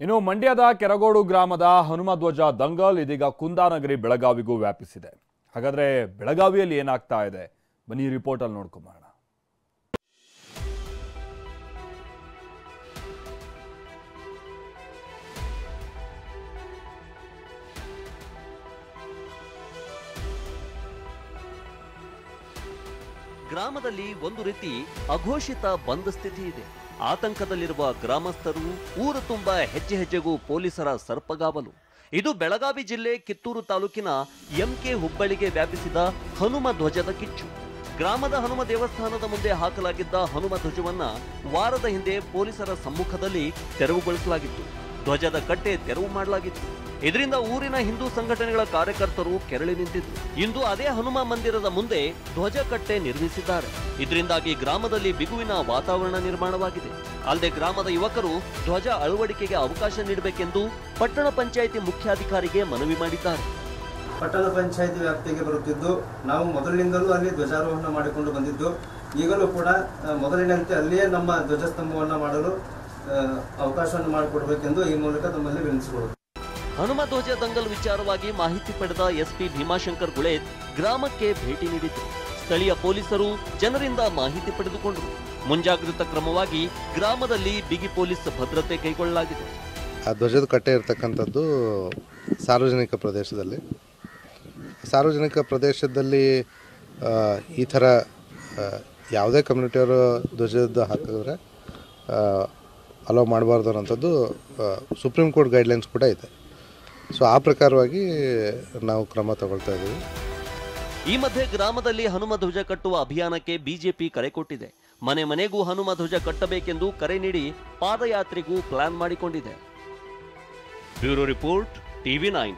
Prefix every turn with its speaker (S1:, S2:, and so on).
S1: ಇನ್ನು ಮಂಡ್ಯದ ಕೆರಗೋಡು ಗ್ರಾಮದ ಹನುಮಧ್ವಜ ದಂಗಲ್ ಇದೀಗ ಕುಂದಾನಗರಿ ಬೆಳಗಾವಿಗೂ ವ್ಯಾಪಿಸಿದೆ. ಹಾಗಾದ್ರೆ ಬೆಳಗಾವಿಯಲ್ಲಿ ಏನಾಗ್ತಾ ಇದೆ ಬನ್ನಿ ರಿಪೋರ್ಟ್ ಅಲ್ಲಿ ನೋಡ್ಕೊಂಬೋಣ.
S2: ಗ್ರಾಮದಲ್ಲಿ ಒಂದು ರೀತಿ ಅಘೋಷಿತ ಬಂದ್ ಸ್ಥಿತಿ ಇದೆ. ಆತಂಕದಲ್ಲಿರುವ ಗ್ರಾಮಸ್ಥರು, ಊರು ತುಂಬ ಹೆಜ್ಜೆ ಹೆಜ್ಜೆಗೂ ಪೊಲೀಸರ ಸರ್ಪಗಾವಲು. ಇದು ಬೆಳಗಾವಿ ಜಿಲ್ಲೆ ಕಿತ್ತೂರು ತಾಲೂಕಿನ ಎಂಕೆ ಹುಬ್ಬಳ್ಳಿಗೆ ವ್ಯಾಪಿಸಿದ ಹನುಮ ಧ್ವಜದ ಕಿಚ್ಚು. ಗ್ರಾಮದ ಹನುಮ ದೇವಸ್ಥಾನದ ಮುಂದೆ ಹಾಕಲಾಗಿದ್ದ ಹನುಮ ಧ್ವಜವನ್ನ ವಾರದ ಹಿಂದೆ ಪೊಲೀಸರ ಸಮ್ಮುಖದಲ್ಲಿ ತೆರವುಗೊಳಿಸಲಾಗಿತ್ತು. ಧ್ವಜದ ಕಟ್ಟೆ ತೆರವು ಮಾಡಲಾಗಿತ್ತು. ಇದರಿಂದ ಊರಿನ ಹಿಂದೂ ಸಂಘಟನೆಗಳ ಕಾರ್ಯಕರ್ತರು ಕೆರಳಿ ನಿಂತಿದ್ರು. ಇಂದು ಅದೇ ಹನುಮ ಮಂದಿರದ ಮುಂದೆ ಧ್ವಜ ಕಟ್ಟೆ ನಿರ್ಮಿಸಿದ್ದಾರೆ. ಇದರಿಂದಾಗಿ ಗ್ರಾಮದಲ್ಲಿ ಬಿಗುವಿನ ವಾತಾವರಣ ನಿರ್ಮಾಣವಾಗಿದೆ. ಅಲ್ಲದೆ ಗ್ರಾಮದ ಯುವಕರು ಧ್ವಜ ಅಳವಡಿಕೆಗೆ ಅವಕಾಶ ನೀಡಬೇಕೆಂದು ಪಟ್ಟಣ ಪಂಚಾಯಿತಿ ಮುಖ್ಯಾಧಿಕಾರಿಗೆ ಮನವಿ ಮಾಡಿದ್ದಾರೆ.
S3: ಪಟ್ಟಣ ಪಂಚಾಯಿತಿ ವ್ಯಾಪ್ತಿಗೆ ಬರುತ್ತಿದ್ದು ನಾವು ಮೊದಲಿನಿಂದಲೂ ಅಲ್ಲಿ ಧ್ವಜಾರೋಹಣ ಮಾಡಿಕೊಂಡು ಬಂದಿದ್ದು, ಈಗಲೂ ಕೂಡ ಮೊದಲಿನಂತೆ ಅಲ್ಲಿಯೇ ನಮ್ಮ ಧ್ವಜಸ್ತಂಭವನ್ನು ಮಾಡಲು ಅವಕಾಶವನ್ನು ಮಾಡಿಕೊಡಬೇಕೆಂದು ಈ ಮೂಲಕ ತಮ್ಮಲ್ಲಿ ವಿನಂತಿಸಿಕೊಳ್ಳುತ್ತೇವೆ.
S2: ಹನುಮ ಧ್ವಜ ದಂಗಲ್ ವಿಚಾರವಾಗಿ ಮಾಹಿತಿ ಪಡೆದ ಎಸ್ಪಿ ಭೀಮಾಶಂಕರ್ ಗುಳೇದ್ ಗ್ರಾಮಕ್ಕೆ ಭೇಟಿ ನೀಡಿದ್ರು. ಸ್ಥಳೀಯ ಪೊಲೀಸರು ಜನರಿಂದ ಮಾಹಿತಿ ಪಡೆದುಕೊಂಡರು. ಮುಂಜಾಗ್ರತಾ ಕ್ರಮವಾಗಿ ಗ್ರಾಮದಲ್ಲಿ ಬಿಗಿ ಪೊಲೀಸ್ ಭದ್ರತೆ ಕೈಗೊಳ್ಳಲಾಗಿದೆ.
S4: ಆ ಧ್ವಜದ ಕಟ್ಟೆ ಇರತಕ್ಕಂಥದ್ದು ಸಾರ್ವಜನಿಕ ಪ್ರದೇಶದಲ್ಲಿ ಈ ಥರ ಯಾವುದೇ ಕಮ್ಯುನಿಟಿಯವರು ಧ್ವಜದ ಹಾಕಿದ್ರೆ ಅಲೋ ಮಾಡಬಾರ್ದು ಅನ್ನೋಂಥದ್ದು ಸುಪ್ರೀಂ ಕೋರ್ಟ್ ಗೈಡ್ಲೈನ್ಸ್ ಕೂಡ ಇದೆ. ಸೊ ಆ ಪ್ರಕಾರವಾಗಿ ನಾವು ಕ್ರಮ ತಗೊಳ್ತಾ ಇದ್ದೀವಿ.
S2: ಈ ಮಧ್ಯೆ ಗ್ರಾಮದಲ್ಲಿ ಹನುಮ ಧ್ವಜ ಕಟ್ಟುವ ಅಭಿಯಾನಕ್ಕೆ ಬಿಜೆಪಿ ಕರೆ ಕೊಟ್ಟಿದೆ. ಮನೆ ಮನೆಗೂ ಹನುಮ ಧ್ವಜ ಕಟ್ಟಬೇಕೆಂದು ಕರೆ ನೀಡಿ ಪಾದಯಾತ್ರೆಗೂ ಪ್ಲಾನ್ ಮಾಡಿಕೊಂಡಿದೆ. Bureau report, TV9.